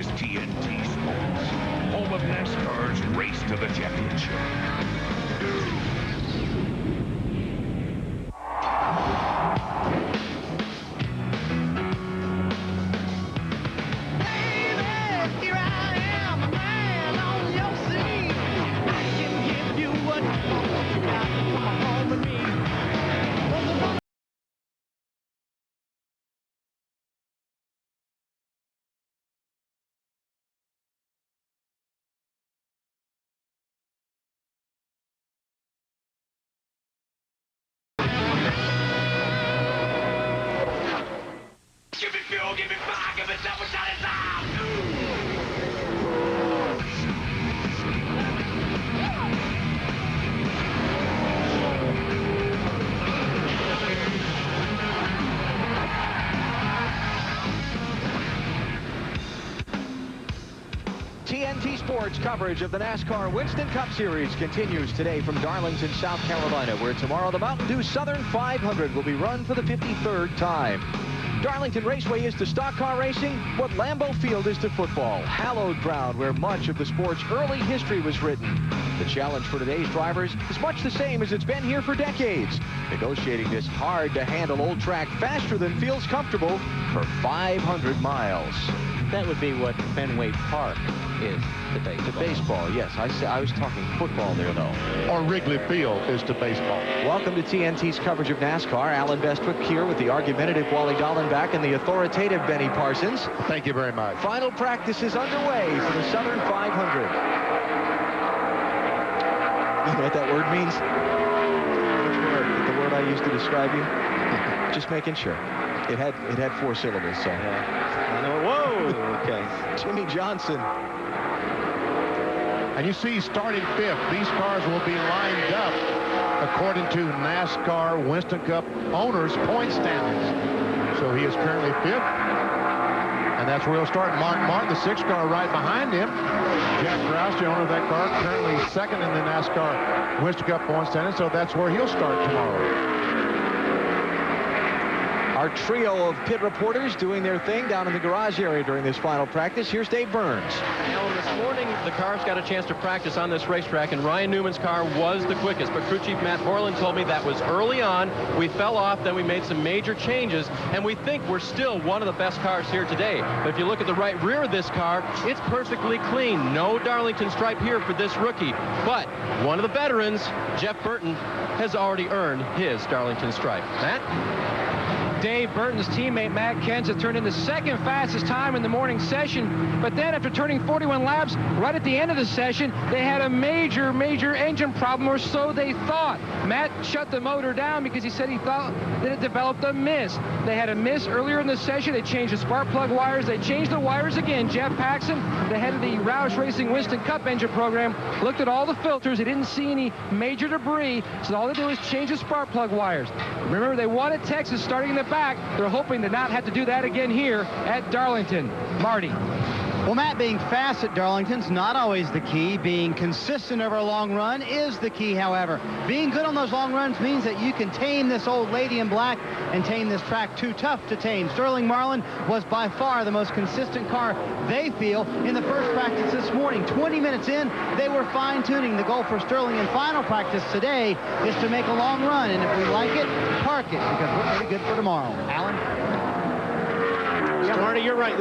is TNT Sports, home of NASCAR's race to the championship. Give me fuel, give me fire, give me double shot it down. TNT Sports coverage of the NASCAR Winston Cup Series continues today from Darlington, South Carolina, where tomorrow the Mountain Dew Southern 500 will be run for the 53rd time. Darlington Raceway is to stock car racing what Lambeau Field is to football. Hallowed ground where much of the sport's early history was written. The challenge for today's drivers is much the same as it's been here for decades. Negotiating this hard-to-handle old track faster than feels comfortable for 500 miles. That would be what Fenway Park is today. To baseball, yes. I was talking football there, though. Or Wrigley Field is to baseball. Welcome to TNT's coverage of NASCAR. Alan Bestwick here with the argumentative Wally Dallenbach and the authoritative Benny Parsons. Thank you very much. Final practice is underway for the Southern 500. You know what that word means? Which word? The word I used to describe you? Just making sure. It had 4 syllables, so. Yeah. I know. Whoa! Okay. Jimmy Johnson. And you see, starting 5th, these cars will be lined up according to NASCAR Winston Cup owners' point standings. So he is currently 5th, and that's where he'll start. Mark Martin, the 6th car, right behind him. Jack Roush, the owner of that car, currently 2nd in the NASCAR Winston Cup point standings. So that's where he'll start tomorrow. Our trio of pit reporters doing their thing down in the garage area during this final practice. Here's Dave Burns. Alan, this morning the cars got a chance to practice on this racetrack, and Ryan Newman's car was the quickest, but crew chief Matt Borland told me that was early on. We fell off, then we made some major changes, and we think we're still one of the best cars here today. But if you look at the right rear of this car, it's perfectly clean. No Darlington stripe here for this rookie, but one of the veterans, Jeff Burton, has already earned his Darlington stripe. Matt? Dave Burton's teammate Matt Kenseth turned in the 2nd fastest time in the morning session, but then after turning 41 laps right at the end of the session, they had a major engine problem, or so they thought. Matt shut the motor down because he said he thought that it developed a miss. They had a miss earlier in the session. They changed the spark plug wires. They changed the wires again. Jeff Paxson, the head of the Roush Racing Winston Cup engine program, looked at all the filters. He didn't see any major debris, so all they do is change the spark plug wires. Remember, they won at Texas starting in the back. They're hoping to not have to do that again here at Darlington. Marty. Well, Matt, being fast at Darlington's not always the key. Being consistent over a long run is the key, however. Being good on those long runs means that you can tame this old lady in black and tame this track too tough to tame. Sterling Marlin was by far the most consistent car, they feel, in the first practice this morning. 20 minutes in, they were fine-tuning. The goal for Sterling in final practice today is to make a long run, and if we like it, park it, because we're pretty good for tomorrow. Alan? Yeah, Marty, you're right.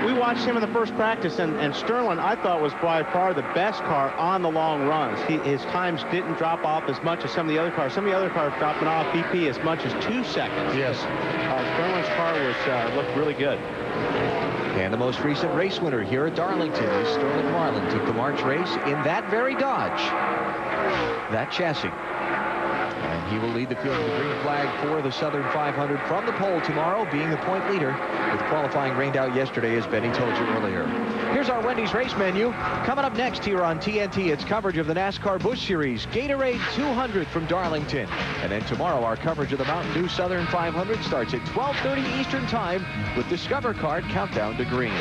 We watched him in the first practice, and Sterling, I thought, was by far the best car on the long runs. His times didn't drop off as much as some of the other cars. Some of the other cars dropping off BP as much as 2 seconds. Yes. Sterling's car looked really good. And the most recent race winner here at Darlington is Sterling Marlin. Took the March race in that very Dodge, that chassis. And he will lead the field with the green flag for the Southern 500 from the pole tomorrow, being the point leader, with qualifying rained out yesterday, as Benny told you earlier. Here's our Wendy's race menu. Coming up next here on TNT, it's coverage of the NASCAR Busch Series Gatorade 200 from Darlington. And then tomorrow, our coverage of the Mountain Dew Southern 500 starts at 12:30 Eastern Time with Discover Card Countdown to Green.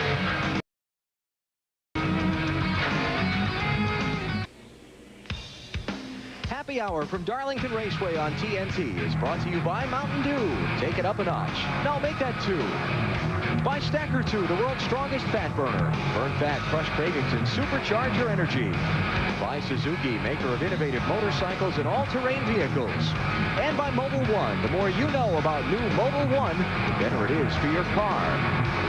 Happy Hour from Darlington Raceway on TNT is brought to you by Mountain Dew. Take it up a notch. No, make that 2. By Stacker 2, the world's strongest fat burner. Burn fat, crush cravings, and supercharge your energy. By Suzuki, maker of innovative motorcycles and all-terrain vehicles. And by Mobil 1. The more you know about new Mobil 1, the better it is for your car.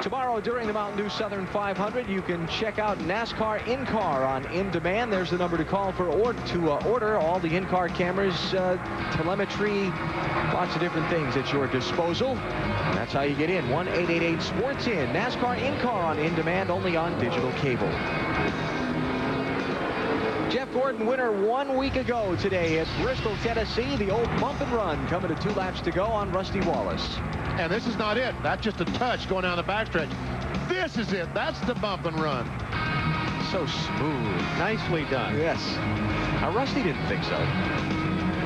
Tomorrow during the Mountain Dew Southern 500, you can check out NASCAR in-car on In Demand. There's the number to call for order all the in-car cameras, telemetry, lots of different things at your disposal. That's how you get in. 1-888-SPORTS-IN. NASCAR in-car on In Demand, only on digital cable. Jeff Gordon, winner 1 week ago today at Bristol, Tennessee. The old bump and run coming to 2 laps to go on Rusty Wallace. And this is not it. That's just a touch going down the backstretch. This is it. That's the bump and run. So smooth. Nicely done. Yes. Now, Rusty didn't think so.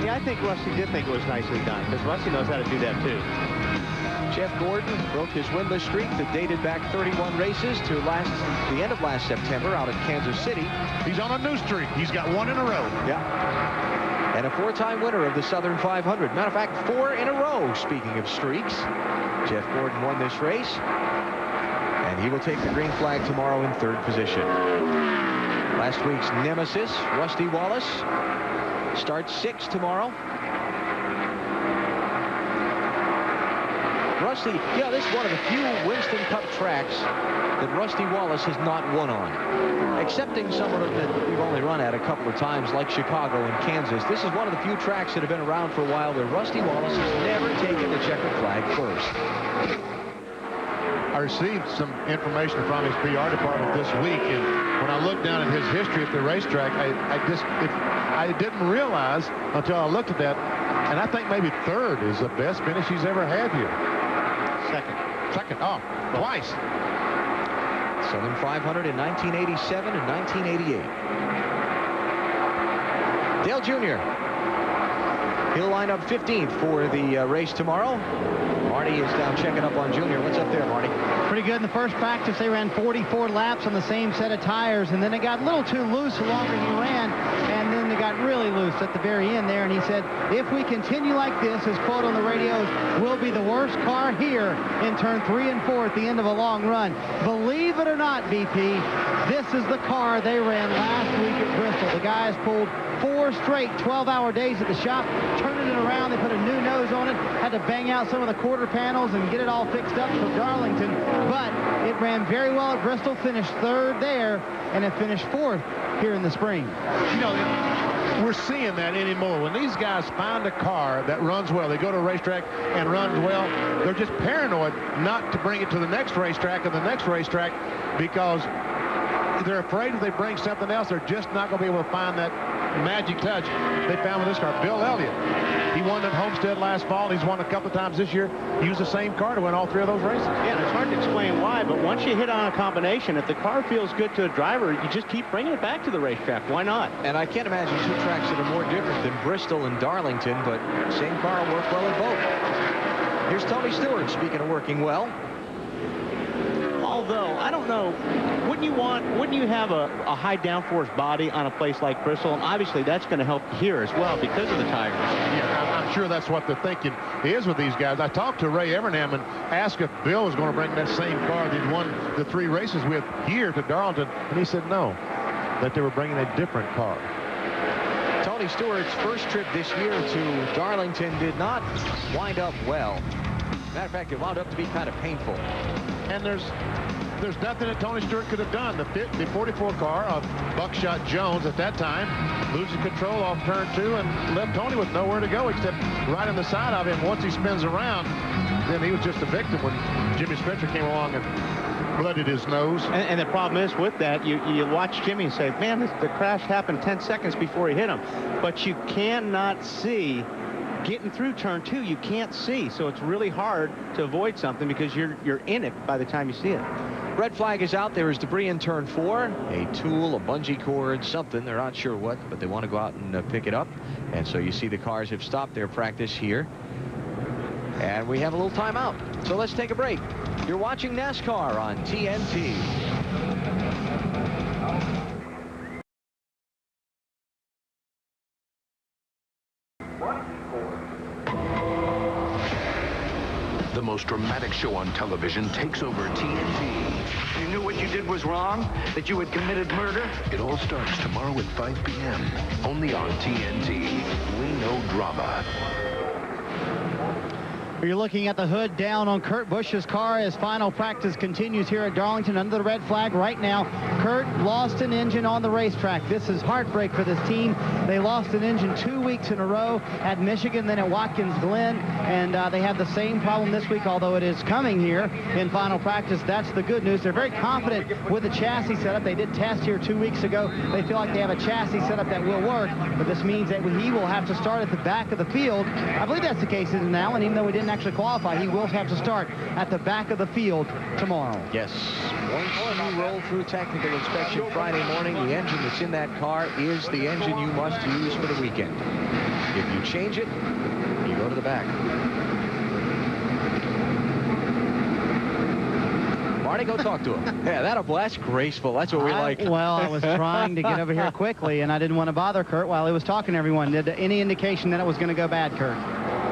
Yeah, I think Rusty did think it was nicely done, because Rusty knows how to do that, too. Jeff Gordon broke his winless streak that dated back 31 races to the end of last September out at Kansas City. He's on a new streak. He's got 1 in a row. Yeah. And a 4-time winner of the Southern 500. Matter of fact, 4 in a row, speaking of streaks. Jeff Gordon won this race. And he will take the green flag tomorrow in 3rd position. Last week's nemesis, Rusty Wallace, starts 6th tomorrow. Rusty, yeah, this is one of the few Winston Cup tracks that Rusty Wallace has not won on. Excepting some of them that we've only run at a couple of times, like Chicago and Kansas. This is one of the few tracks that have been around for a while where Rusty Wallace has never taken the checkered flag first. I received some information from his PR department this week, and when I looked down at his history at the racetrack, I didn't realize until I looked at that, and I think maybe 3rd is the best finish he's ever had here. Second. Oh, twice. Southern 500 in 1987 and 1988. Dale Jr. He'll line up 15th for the race tomorrow. Marty is down checking up on Junior. What's up there, Marty? Pretty good in the first practice. They ran 44 laps on the same set of tires, and then it got a little too loose the longer he ran, and then they got really loose at the very end there, and he said, if we continue like this, his quote on the radio is, we'll be the worst car here in turn 3 and 4 at the end of a long run. Believe it or not, BP, this is the car they ran last week at Bristol. The guys pulled 4 straight 12-hour days at the shop, turning it around. They put a new nose on it, had to bang out some of the quarter panels and get it all fixed up for Darlington, but it ran very well at Bristol, finished 3rd there, and it finished 4th here in the spring. You know, we're seeing that anymore. When these guys find a car that runs well, they go to a racetrack and runs well, they're just paranoid not to bring it to the next racetrack and the next racetrack, because they're afraid if they bring something else, they're just not going to be able to find that magic touch they found with this car. Bill Elliott, he won at Homestead last fall. He's won a couple of times this year. He used the same car to win all 3 of those races. Yeah, and it's hard to explain why, but once you hit on a combination, if the car feels good to a driver, you just keep bringing it back to the racetrack. Why not? And I can't imagine 2 tracks that are more different than Bristol and Darlington, but same car will work well at both. Here's Tony Stewart, speaking of working well. Although, I don't know, wouldn't you have a high downforce body on a place like Bristol? And obviously that's going to help here as well because of the tires. Yeah, I'm sure that's what the thinking is with these guys. I talked to Ray Evernham and asked if Bill was going to bring that same car that he won the 3 races with here to Darlington, and he said no, that they were bringing a different car. Tony Stewart's first trip this year to Darlington did not wind up well. Matter of fact, it wound up to be kind of painful. And there's nothing that Tony Stewart could have done. The 44 car of Buckshot Jones at that time loses control off turn 2 and left Tony with nowhere to go except right on the side of him. Once he spins around, then he was just a victim when Jimmy Spencer came along and blooded his nose. And the problem is with that, you watch Jimmy and say, man, the crash happened 10 seconds before he hit him. But you cannot see getting through turn 2, you can't see, so it's really hard to avoid something because you're in it by the time you see it. Red flag is out. There is debris in turn 4, a tool, a bungee cord, something. They're not sure what, but they want to go out and pick it up. And so you see the cars have stopped their practice here. And we have a little timeout. So let's take a break. You're watching NASCAR on TNT. The most dramatic show on television takes over TNT. You knew what you did was wrong? That you had committed murder? It all starts tomorrow at 5 p.m. Only on TNT. We know drama. You're looking at the hood down on Kurt Busch's car as final practice continues here at Darlington under the red flag right now. Kurt lost an engine on the racetrack. This is heartbreak for this team. They lost an engine 2 weeks in a row at Michigan, then at Watkins Glen, and they have the same problem this week, although it is coming here in final practice. That's the good news. They're very confident with the chassis setup. They did test here 2 weeks ago. They feel like they have a chassis setup that will work, but this means that he will have to start at the back of the field. I believe that's the case now, and even though we didn't actually qualify, he will have to start at the back of the field tomorrow. Yes. Once you roll through technical inspection Friday morning, the engine that's in that car is the engine you must use for the weekend. If you change it, you go to the back. Marty, go talk to him. Yeah, that's graceful. That's what we like. Well, I was trying to get over here quickly, and I didn't want to bother Kurt while he was talking to everyone. Did any indication that it was going to go bad, Kurt?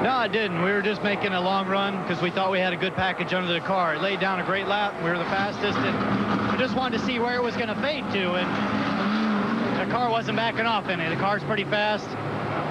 No, I didn't. We were just making a long run because we thought we had a good package under the car. It laid down a great lap. We were the fastest, and we just wanted to see where it was going to fade to, and the car wasn't backing off any. The car's pretty fast,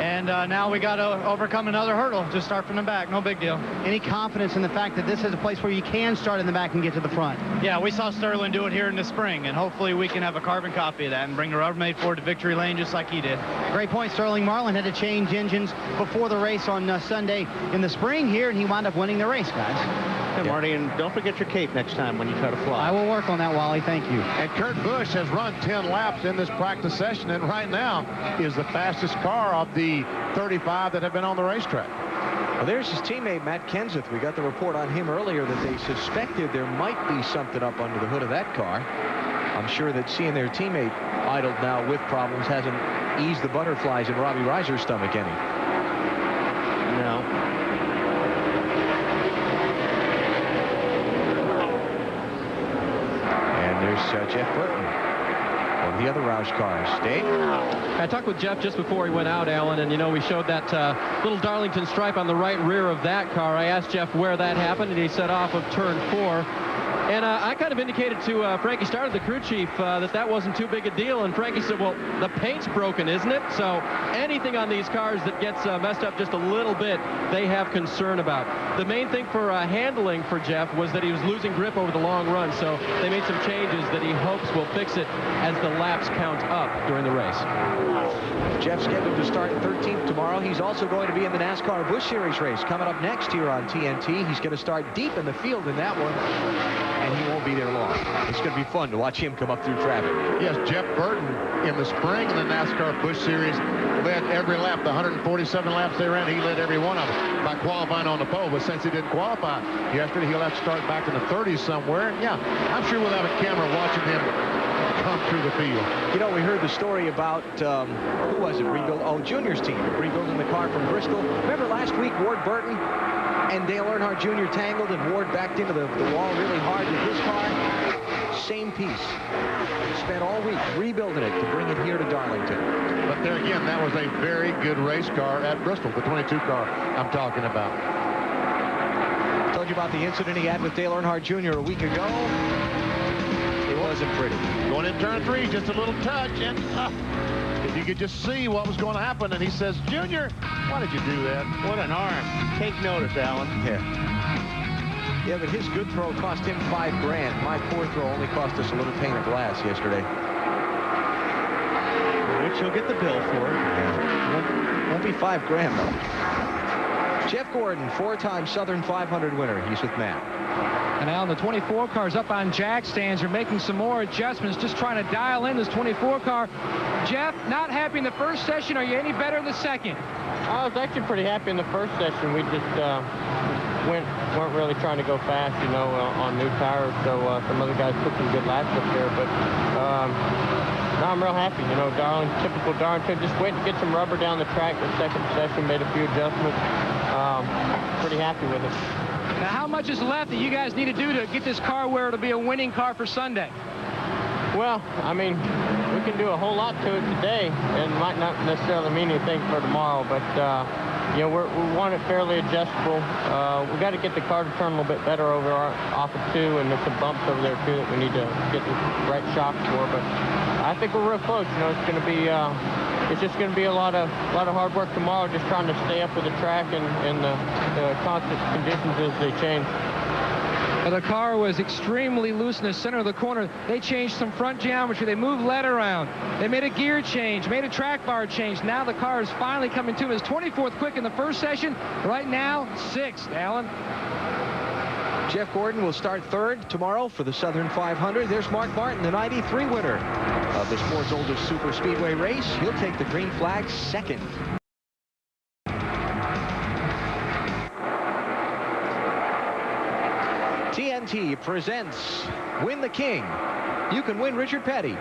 and now we got to overcome another hurdle. Just start from the back. No big deal. Any confidence in the fact that this is a place where you can start in the back and get to the front? Yeah, we saw Sterling do it here in the spring, and hopefully we can have a carbon copy of that and bring the Rubbermaid Ford to victory lane just like he did. Great point. Sterling Marlin had to change engines before the race on Sunday in the spring here, and he wound up winning the race, guys. Hey, Marty, and don't forget your cape next time when you try to fly. I will work on that, Wally. Thank you. And Kurt Busch has run 10 laps in this practice session, and right now is the fastest car of the 35 that have been on the racetrack. Well, there's his teammate, Matt Kenseth. We got the report on him earlier that they suspected there might be something up under the hood of that car. I'm sure that seeing their teammate idled now with problems hasn't eased the butterflies in Robbie Reiser's stomach any. No. There's Jeff Burton, one of the other Roush cars. Dave? I talked with Jeff just before he went out, Alan, and, you know, we showed that little Darlington stripe on the right rear of that car. I asked Jeff where that happened, and he said off of turn 4. And I kind of indicated to Frankie Starr, the crew chief, that wasn't too big a deal. And Frankie said, well, the paint's broken, isn't it? So anything on these cars that gets messed up just a little bit, they have concern about. The main thing for handling for Jeff was that he was losing grip over the long run. So they made some changes that he hopes will fix it as the laps count up during the race. Jeff's scheduled to start 13th tomorrow. He's also going to be in the NASCAR Busch Series race coming up next here on TNT. He's going to start deep in the field in that one, and he won't be there long. It's going to be fun to watch him come up through traffic. Yes, Jeff Burton in the spring in the NASCAR Busch Series led every lap. The 147 laps they ran, he led every one of them by qualifying on the pole. But since he didn't qualify yesterday, he'll have to start back in the 30s somewhere. And yeah, I'm sure we'll have a camera watching him come through the field. You know, we heard the story about, who was it? Junior's team, rebuilding the car from Bristol. Remember last week, Ward Burton and Dale Earnhardt Jr. tangled, and Ward backed into the wall really hard with his car? Same piece. Spent all week rebuilding it to bring it here to Darlington. But there again, that was a very good race car at Bristol, the 22 car I'm talking about. Told you about the incident he had with Dale Earnhardt Jr. a week ago. It wasn't pretty. Going in turn 3, just a little touch, and if you could just see what was going to happen, and he says, Junior, why did you do that? What an arm. Take notice, Alan. Yeah, but his good throw cost him $5 grand. My poor throw only cost us a little pane of glass yesterday. Which he'll get the bill for. Yeah. Won't be $5 grand, though. Jeff Gordon, 4-time Southern 500 winner. He's with Matt. And now the 24 car's up on jack stands. You're making some more adjustments, just trying to dial in this 24 car. Jeff, not happy in the first session. Are you any better in the second? I was actually pretty happy in the first session. We just weren't really trying to go fast, you know, on new tires. So some other guys took some good laps up there. But now I'm real happy. You know, typical Darlington. Just waiting to get some rubber down the track. The second session made a few adjustments. Pretty happy with it. Now, how much is left that you guys need to do to get this car where it'll be a winning car for Sunday? Well, I mean, we can do a whole lot to it today, and might not necessarily mean anything for tomorrow, but you know, we want it fairly adjustable. We got to get the car to turn a little bit better over off of 2, and there's some bumps over there too that we need to get the right shocks for. But I think we're real close. You know, it's going to be it's just going to be a lot of hard work tomorrow, just trying to stay up with the track and the constant conditions as they change. The car was extremely loose in the center of the corner. They changed some front geometry. They moved lead around. They made a gear change, made a track bar change. Now the car is finally coming to him. His 24th quick in the first session. Right now, 6th, Alan. Jeff Gordon will start 3rd tomorrow for the Southern 500. There's Mark Martin, the 93 winner of the sport's oldest super speedway race. He'll take the green flag 2nd. TNT presents Win the King. You can win Richard Petty.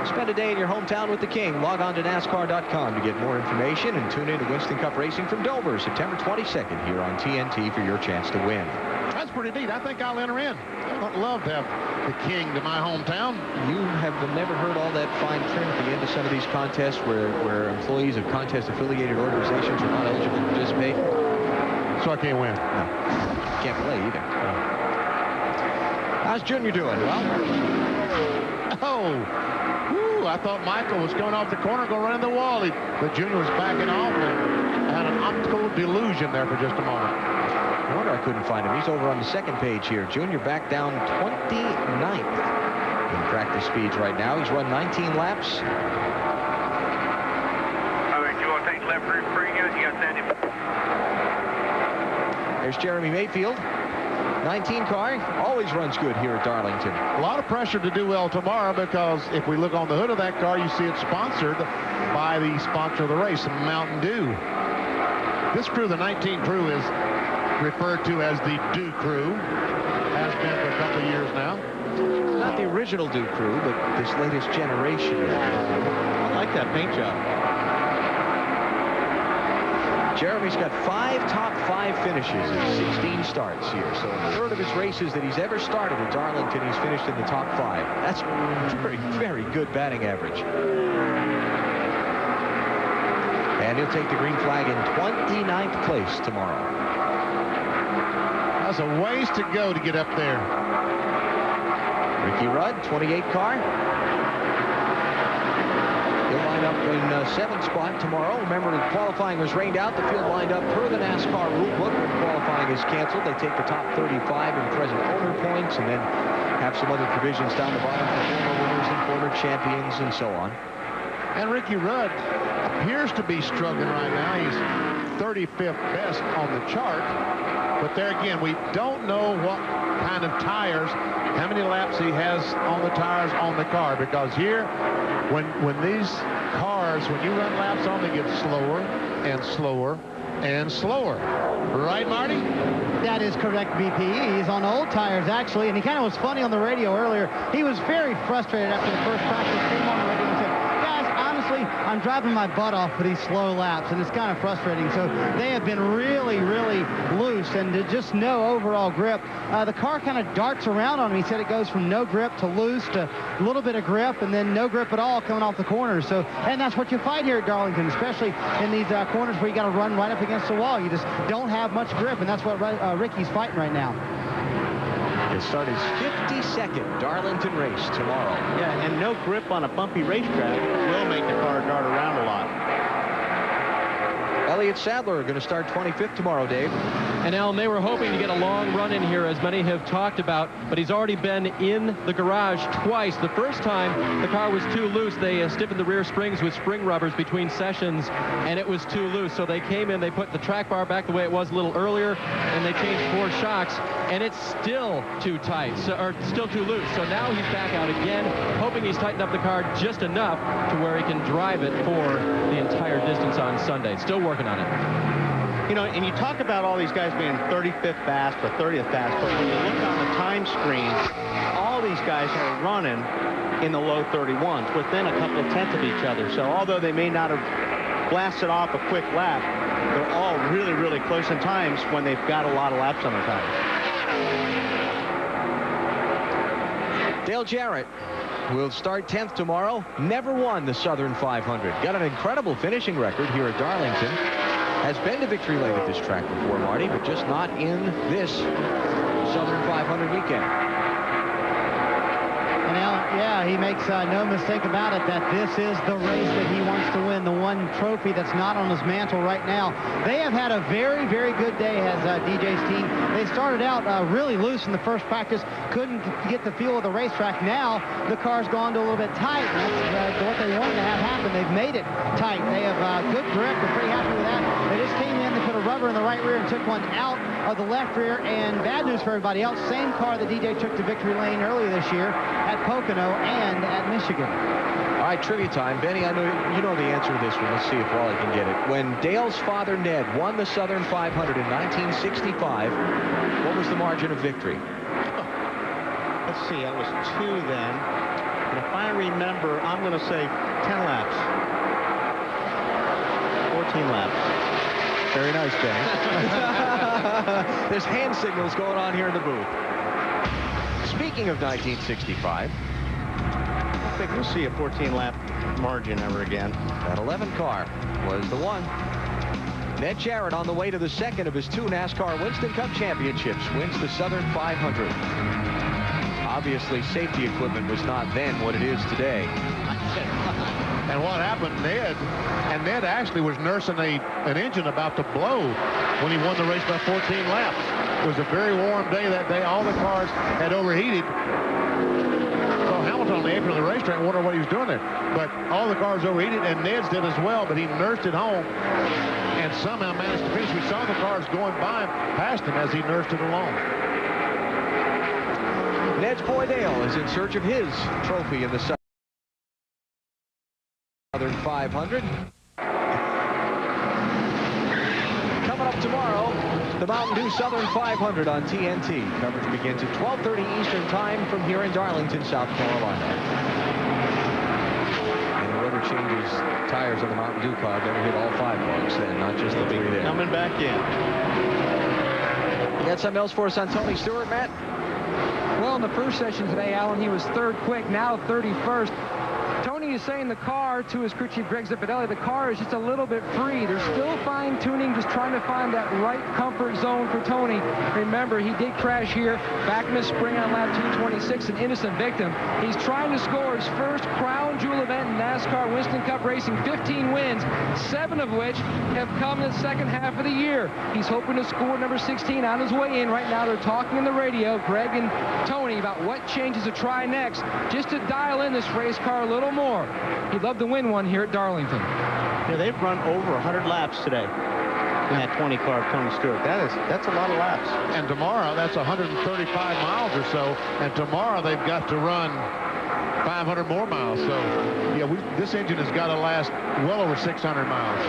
Spend a day in your hometown with the King. Log on to NASCAR.com to get more information and tune in to Winston Cup Racing from Dover, September 22nd here on TNT for your chance to win. That's pretty neat. I think I'll enter in. I'd love to have the King to my hometown. You have never heard all that fine print at the end of some of these contests where employees of contest-affiliated organizations are not eligible to participate? So I can't win. No. Can't play either. How's Junior doing? Well, I thought Michael was going off the corner, going running the wall. But Junior was backing off and had an optical delusion there for just a moment. I wonder I couldn't find him. He's over on the 2nd page here. Junior back down 29th in practice speeds right now. He's run 19 laps. All right, you want to take left rear free? You got that in. There's Jeremy Mayfield. 19 car, always runs good here at Darlington. A lot of pressure to do well tomorrow, because if we look on the hood of that car, you see it's sponsored by the sponsor of the race, Mountain Dew. This crew, the 19 crew, is referred to as the Dew crew. Has been for a couple of years now. Not the original Dew crew, but this latest generation. I like that paint job. Jeremy's got 5 top 5 finishes in 16 starts here. So in a third of his races that he's ever started at Darlington, he's finished in the top 5. That's very, very good batting average. And he'll take the green flag in 29th place tomorrow. That's a ways to go to get up there. Ricky Rudd, 28 car. He'll line up in 7th spot tomorrow. Remember, qualifying was rained out. The field lined up per the NASCAR rule book. When qualifying is canceled, they take the top 35 in present owner points and then have some other provisions down the bottom for former winners and former champions and so on. And Ricky Rudd appears to be struggling right now. He's 35th best on the chart. But there again, we don't know what kind of tires, how many laps he has on the tires on the car, because here, when these cars, when you run laps on, they get slower and slower and slower. Right, Marty? That is correct, BP. He's on old tires, actually, and he kind of was funny on the radio earlier. He was very frustrated after the first practice, came on the radio and said, guys, honestly, I'm driving my butt off for these slow laps, and it's kind of frustrating. So they have been really, really loose, and just no overall grip. The car kind of darts around on him. He said it goes from no grip to loose to a little bit of grip, and then no grip at all coming off the corners. So, and that's what you fight here at Darlington, especially in these corners where you got to run right up against the wall. You just don't have much grip, and that's what Ricky's fighting right now. He'll start his 52nd Darlington race tomorrow. Yeah, and no grip on a bumpy racetrack will make the car dart around a lot. Elliott Sadler going to start 25th tomorrow, Dave. And Alan, they were hoping to get a long run in here, as many have talked about, but he's already been in the garage twice. The first time the car was too loose, they stiffened the rear springs with spring rubbers between sessions, and it was too loose. So they came in, they put the track bar back the way it was a little earlier, and they changed 4 shocks, and it's still too tight, or still too loose. So now he's back out again, hoping he's tightened up the car just enough to where he can drive it for the entire distance on Sunday. Still working on it. You know, and you talk about all these guys being 35th fast or 30th fast, but when you look on the time screen, all these guys are running in the low 31s, within a couple of tenths of each other. So although they may not have blasted off a quick lap, they're all really, really close in times when they've got a lot of laps on their tires. Dale Jarrett will start 10th tomorrow. Never won the Southern 500. Got an incredible finishing record here at Darlington. has been to victory lane at this track before, Marty, but just not in this Southern 500 weekend. And yeah, he makes no mistake about it that this is the race that he wants to win, the one trophy that's not on his mantle right now. They have had a very, very good day as DJ's team. They started out really loose in the first practice, couldn't get the feel of the racetrack. Now the car's gone to a little bit tight. That's what they wanted to have happen. They've made it tight. They have good grip. They're pretty happy with that. They just came in, they put a rubber in the right rear and took one out of the left rear. And bad news for everybody else, same car that DJ took to victory lane earlier this year at Pocono and at Michigan. All right, trivia time. Benny, I know you know the answer to this one. Let's see if Wally can get it. When Dale's father, Ned, won the Southern 500 in 1965, what was the margin of victory? Let's see, that was 2 then. And if I remember, I'm going to say 10 laps. 14 laps. Very nice, Benny. There's hand signals going on here in the booth. Speaking of 1965, I don't think we'll see a 14-lap margin ever again. that 11 car was the one. Ned Jarrett on the way to the second of his 2 NASCAR Winston Cup championships, wins the Southern 500. Obviously, safety equipment was not then what it is today. And what happened, Ned actually was nursing an engine about to blow when he won the race by 14 laps. It was a very warm day that day. All the cars had overheated. So Hamilton on the apron of the racetrack wondered what he was doing there. But all the cars overheated, and Ned's did as well, but he nursed it home and somehow managed to finish. We saw the cars going by him, past him as he nursed it along. Ned's boy Dale is in search of his trophy in the Southern 500. Coming up tomorrow, the Mountain Dew Southern 500 on TNT. Coverage begins at 12:30 Eastern Time from here in Darlington, South Carolina. And whoever changes tires on the Mountain Dew car better hit all 5 marks then, not just the 3 there. Coming back in. You got something else for us on Tony Stewart, Matt? Well, in the first session today, Alan, he was 3rd quick, now 31st. Tony is saying the car, to his crew chief Greg Zippadelli, the car is just a little bit free. They're still fine-tuning, just trying to find that right comfort zone for Tony. Remember, he did crash here back in the spring on lap 226, an innocent victim. He's trying to score his first crown jewel event in NASCAR Winston Cup racing, 15 wins, 7 of which have come in the second half of the year. He's hoping to score number 16 on his way in. Right now, they're talking in the radio, Greg and Tony, about what changes to try next, just to dial in this race car a little more. He'd love to win one here at Darlington. Yeah, they've run over 100 laps today in that 20 car of Tony Stewart. That's a lot of laps. And tomorrow, that's 135 miles or so. And tomorrow, they've got to run 500 more miles. So, yeah, this engine has got to last well over 600 miles.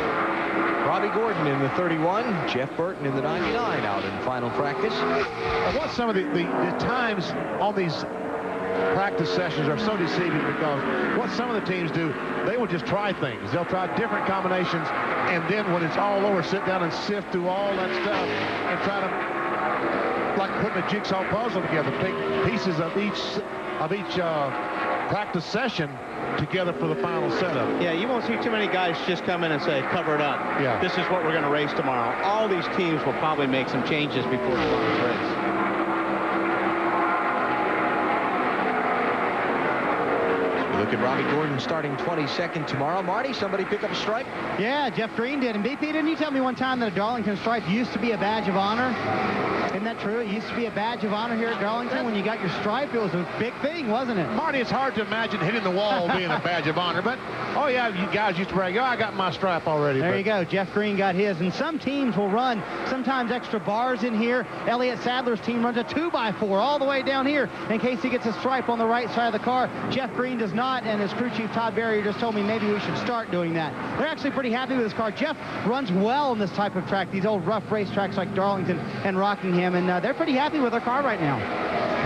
Robbie Gordon in the 31, Jeff Burton in the 99 out in final practice. What some of the times on these practice sessions are so deceiving, because what some of the teams do, they will just try things. They'll try different combinations, and then when it's all over, sit down and sift through all that stuff and try to, like putting a jigsaw puzzle together, take pieces of each practice session together for the final setup. Yeah, you won't see too many guys just come in and say, cover it up. Yeah. This is what we're going to race tomorrow. All these teams will probably make some changes before tomorrow's race. Look at Robbie Gordon starting 22nd tomorrow. Marty, somebody pick up a stripe? Yeah, Jeff Green did. And BP, didn't you tell me one time that a Darlington stripe used to be a badge of honor? Isn't that true? It used to be a badge of honor here at Darlington. When you got your stripe, it was a big thing, wasn't it? Marty, it's hard to imagine hitting the wall being a badge of honor, but, oh yeah, you guys used to brag, oh, I got my stripe already. There you go. Jeff Green got his. And some teams will run sometimes extra bars in here. Elliott Sadler's team runs a 2x4 all the way down here in case he gets a stripe on the right side of the car. Jeff Green does not, and his crew chief Todd Berry just told me maybe we should start doing that. They're actually pretty happy with this car. Jeff runs well in this type of track, these old rough race tracks like Darlington and Rockingham, and they're pretty happy with their car right now.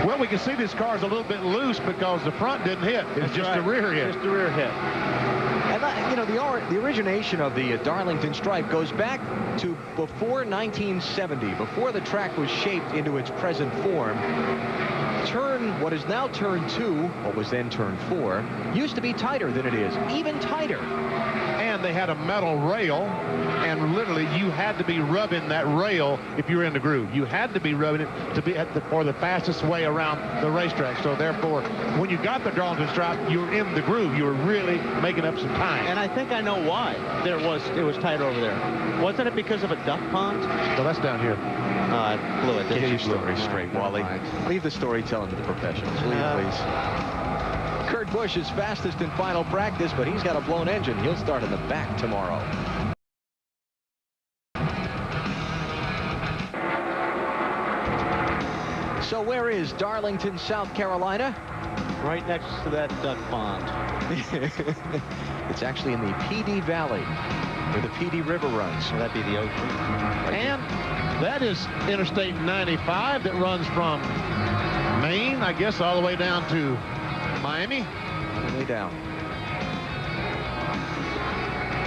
Well, we can see this car is a little bit loose because the front didn't hit. It's That's just right. the rear hit. Just the rear hit. And you know, the origination of the Darlington stripe goes back to before 1970, before the track was shaped into its present form. What is now turn 2, what was then turn 4, used to be tighter than it is, even tighter. And they had a metal rail, and literally you had to be rubbing that rail if you were in the groove. You had to be rubbing it to be for the fastest way around the racetrack. So therefore, when you got the Darlington stripe, you were in the groove. You were really making up some time. And I think I know why it was tight over there. Wasn't it because of a duck pond? No, that's down here. I blew it. Get your story straight, Wally. Leave the storytelling to the professionals, please. Kurt Busch is fastest in final practice, but he's got a blown engine. He'll start in the back tomorrow. So where is Darlington, South Carolina? Right next to that duck pond. It's actually in the PD Valley, where the PD River runs. So that'd be the ocean. Right. And that is Interstate 95 that runs from Maine, I guess, all the way down to Miami. All the way down.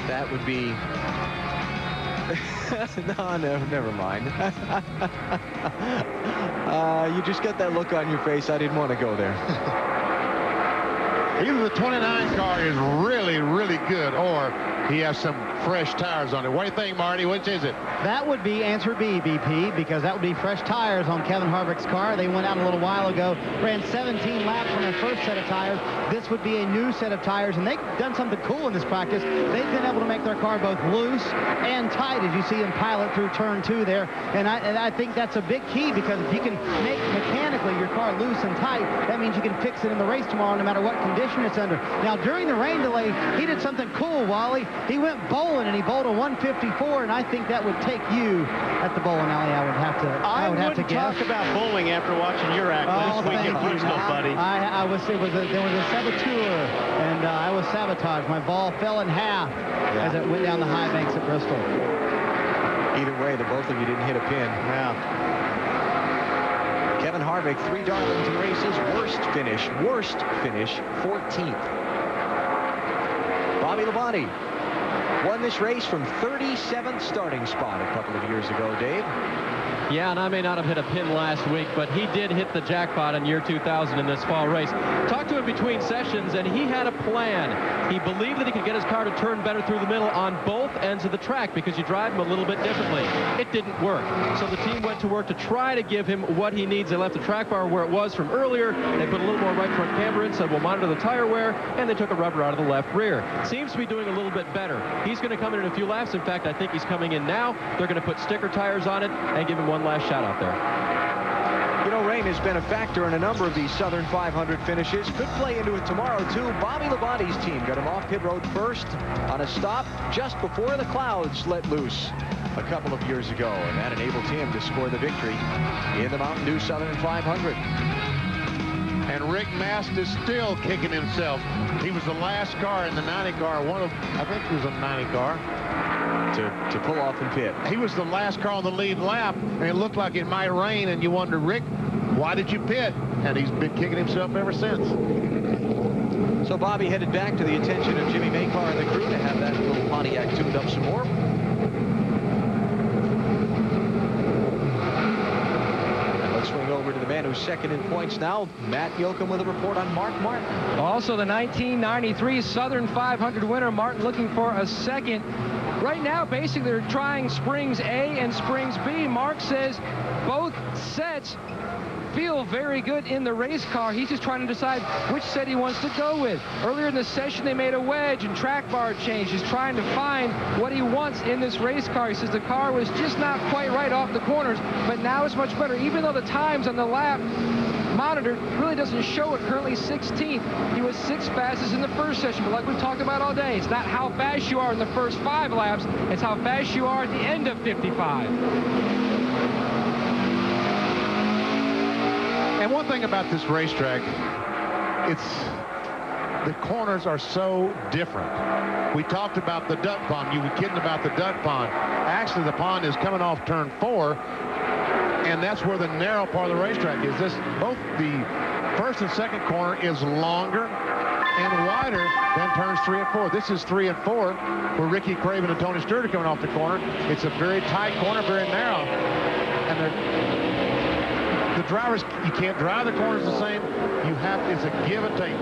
That would be... no, never mind. You just got that look on your face. I didn't want to go there. Either the 29 car is really, really good, or he has some fresh tires on it. What do you think, Marty? Which is it? That would be answer B, BP, because that would be fresh tires on Kevin Harvick's car. They went out a little while ago, ran 17 laps on their first set of tires. This would be a new set of tires, and they've done something cool in this practice. They've been able to make their car both loose and tight, as you see them pilot through turn 2 there. And I think that's a big key, because if you can make mechanically your car loose and tight, that means you can fix it in the race tomorrow no matter what condition it's under. Now, during the rain delay, he did something cool, Wally. He went bowling, and he bowled a 154, and I think that would take you at the bowling alley. I would have to guess. Talk about bowling after watching your act this week in Bristol, buddy. There was a saboteur, and I was sabotaged. My ball fell in half as it went down the high banks at Bristol. Either way, the both of you didn't hit a pin. Yeah. Kevin Harvick, 3 Darlington races, worst finish, 14th. Bobby Labonte won this race from 37th starting spot a couple of years ago, Dave. Yeah, and I may not have hit a pin last week, but he did hit the jackpot in year 2000 in this fall race. Talked to him between sessions, and he had a plan. He believed that he could get his car to turn better through the middle on both ends of the track because you drive him a little bit differently. It didn't work. So the team went to work to try to give him what he needs. They left the track bar where it was from earlier. They put a little more right front camber in, said we'll monitor the tire wear, and they took a rubber out of the left rear. Seems to be doing a little bit better. He's going to come in a few laps. In fact, I think he's coming in now. They're going to put sticker tires on it and give him one last shot out there. You know, rain has been a factor in a number of these Southern 500 finishes. Could play into it tomorrow, too. Bobby Labonte's team got him off pit road first on a stop just before the clouds let loose a couple of years ago, and that enabled him to score the victory in the Mountain Dew Southern 500. And Rick Mast is still kicking himself. He was the last car in the 90 car, I think he was a 90 car. To pull off and pit. He was the last car on the lead lap, and it looked like it might rain, and you wonder, Rick, why did you pit? And he's been kicking himself ever since. So Bobby headed back to the attention of Jimmy Maycar and the crew to have that little Pontiac tuned up some more. And let's swing over to the man who's second in points now, Matt Yoakum, with a report on Mark Martin. Also the 1993 Southern 500 winner, Martin, looking for a second. Right now, basically, they're trying springs A and springs B. Mark says both sets feel very good in the race car. He's just trying to decide which set he wants to go with. Earlier in the session, they made a wedge and track bar change. He's trying to find what he wants in this race car. He says the car was just not quite right off the corners, but now it's much better, even though the times on the lap monitor really doesn't show it. Currently 16th. He was 6th fastest in the first session, but like we've talked about all day, it's not how fast you are in the first 5 laps, it's how fast you are at the end of 55. And one thing about this racetrack, the corners are so different. We talked about the duck pond. You were kidding about the duck pond. Actually, the pond is coming off turn 4, and that's where the narrow part of the racetrack is. Both the first and second corner is longer and wider than turns 3 and 4. This is 3 and 4, where Ricky Craven and Tony Stewart are coming off the corner. It's a very tight corner, very narrow, and the drivers, you can't drive the corners the same. It's a give and take.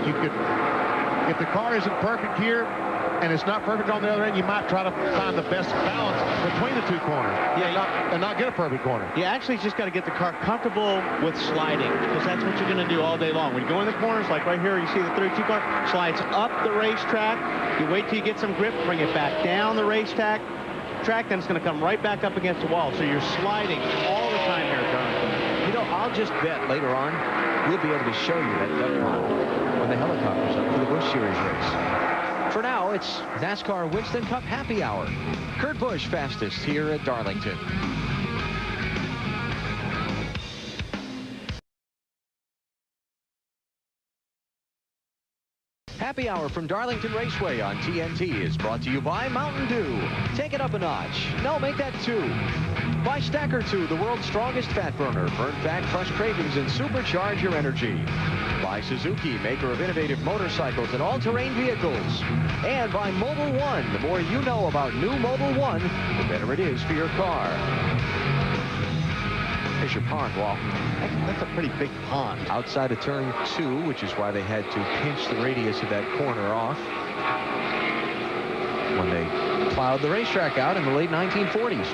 If the car isn't perfect here, and it's not perfect on the other end, you might try to find the best balance between the two corners. Yeah, and not get a perfect corner. You actually just got to get the car comfortable with sliding, because that's what you're going to do all day long. When you go in the corners, like right here, you see the 32 car slides up the racetrack. You wait till you get some grip, bring it back down the racetrack, then it's going to come right back up against the wall. So you're sliding all the time here, Jonathan. You know, I'll just bet later on we'll be able to show you that duck pond when the helicopter's up for the Busch Series race. For now, it's NASCAR Winston Cup Happy Hour. Kurt Busch fastest here at Darlington. Happy Hour from Darlington Raceway on TNT is brought to you by Mountain Dew. Take it up a notch. No, make that 2. By Stacker 2, the world's strongest fat burner. Burn fat, crush cravings, and supercharge your energy. By Suzuki, maker of innovative motorcycles and all-terrain vehicles. And by Mobil 1. The more you know about new Mobil 1, the better it is for your car. There's your pond, Walt. That's a pretty big pond. Outside of turn 2, which is why they had to pinch the radius of that corner off when they plowed the racetrack out in the late 1940s.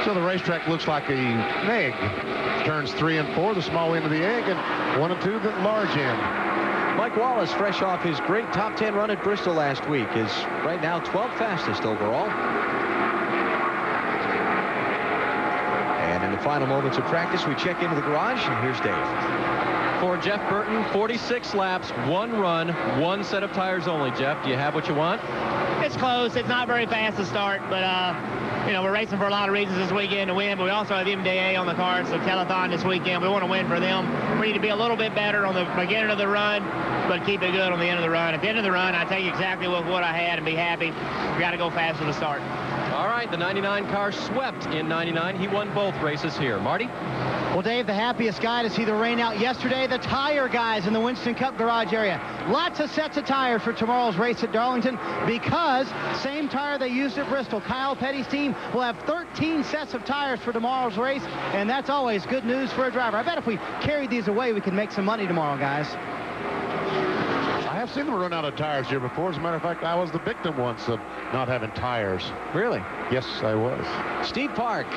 So the racetrack looks like an egg. Turns 3 and 4, the small end of the egg, and 1 and 2, the large end. Mike Wallace, fresh off his great top 10 run at Bristol last week, is right now 12th fastest overall. And in the final moments of practice, we check into the garage, and here's Dave. For Jeff Burton, 46 laps, 1 run, 1 set of tires only. Jeff, do you have what you want? It's close. It's not very fast to start, but you know, we're racing for a lot of reasons this weekend to win, but we also have MDA on the card, so telethon this weekend. We want to win for them. We need to be a little bit better on the beginning of the run, but keep it good on the end of the run. At the end of the run, I take exactly what I had and be happy. We got to go faster to start. All right, the 99 car swept in 99. He won both races here. Marty? Well, Dave, the happiest guy to see the rain out yesterday, the tire guys in the Winston Cup garage area. Lots of sets of tires for tomorrow's race at Darlington because same tire they used at Bristol. Kyle Petty's team will have 13 sets of tires for tomorrow's race, and that's always good news for a driver. I bet if we carried these away, we could make some money tomorrow, guys. I have seen them run out of tires here before. As a matter of fact, I was the victim once of not having tires. Really? Yes, I was. Steve Park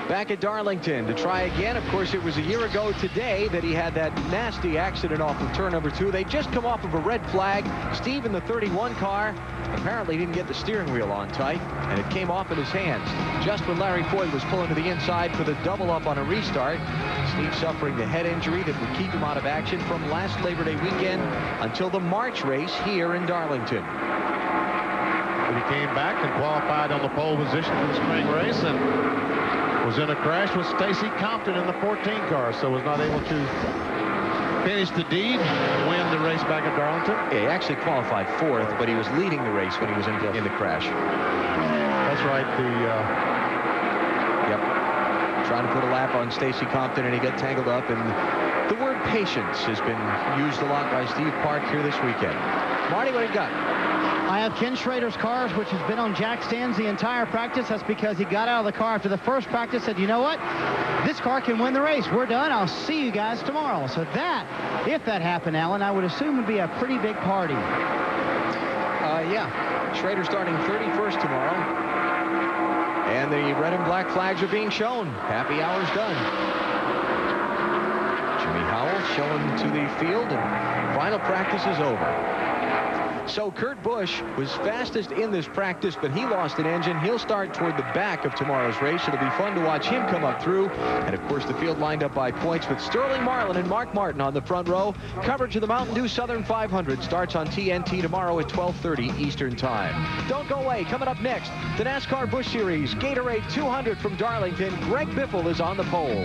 back at Darlington to try again. Of course, it was a year ago today that he had that nasty accident off of turn number 2. They just come off of a red flag. Steve in the 31 car apparently didn't get the steering wheel on tight, and it came off in his hands. Just when Larry Foy was pulling to the inside for the double up on a restart, Steve suffering the head injury that would keep him out of action from last Labor Day weekend until the March race here in Darlington. But he came back and qualified on the pole position for the spring race and was in a crash with Stacy Compton in the 14 car, so was not able to finish the deed and win the race back at Darlington. Yeah, he actually qualified 4th, but he was leading the race when he was in the crash. That's right. Yep. Trying to put a lap on Stacy Compton, and he got tangled up. And the word patience has been used a lot by Steve Park here this weekend. Marty, what do you got? I have Ken Schrader's cars, which has been on jack stands the entire practice. That's because he got out of the car after the first practice, said, you know what? This car can win the race. We're done. I'll see you guys tomorrow. So that, if that happened, Alan, I would assume would be a pretty big party. Yeah. Schrader starting 31st tomorrow. And the red and black flags are being shown. Happy hour's done. Jimmy Howell showing to the field, and final practice is over. So Kurt Busch was fastest in this practice, but he lost an engine. He'll start toward the back of tomorrow's race. It'll be fun to watch him come up through. And, of course, the field lined up by points with Sterling Marlin and Mark Martin on the front row. Coverage of the Mountain Dew Southern 500 starts on TNT tomorrow at 12:30 Eastern Time. Don't go away. Coming up next, the NASCAR Busch Series Gatorade 200 from Darlington. Greg Biffle is on the pole.